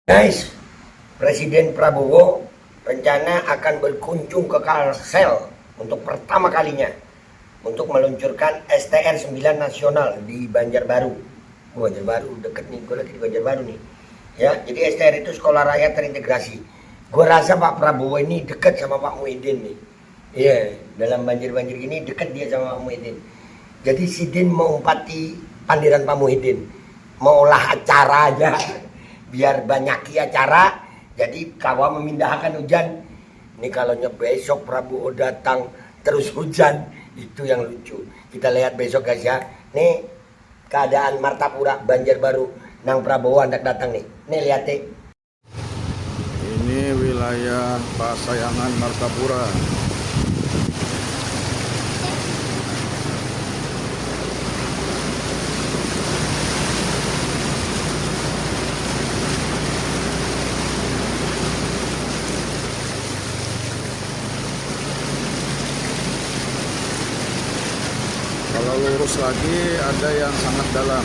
Guys, Presiden Prabowo rencana akan berkunjung ke Kalsel untuk pertama kalinya untuk meluncurkan STR 9 nasional di Banjarbaru. Banjarbaru deket nih, gue lagi di Banjarbaru nih. Ya, jadi STR itu Sekolah Rakyat Terintegrasi. Gue rasa Pak Prabowo ini deket sama Pak Muhyiddin nih. Iya, dalam banjir-banjir gini deket dia sama Pak Muhyiddin. Jadi Sidin mau umpati pandiran Pak Muhyiddin, mau olah acara aja biar banyaki acara. Jadi kawa memindahkan hujan. Ini kalau besok Prabowo datang terus hujan, itu yang lucu. Kita lihat besok guys ya. Nih keadaan Martapura Banjarbaru nang Prabowo hendak datang nih. Nih lihat nih. Ini wilayah Pasayangan Martapura. Kalau lurus lagi ada yang sangat dalam.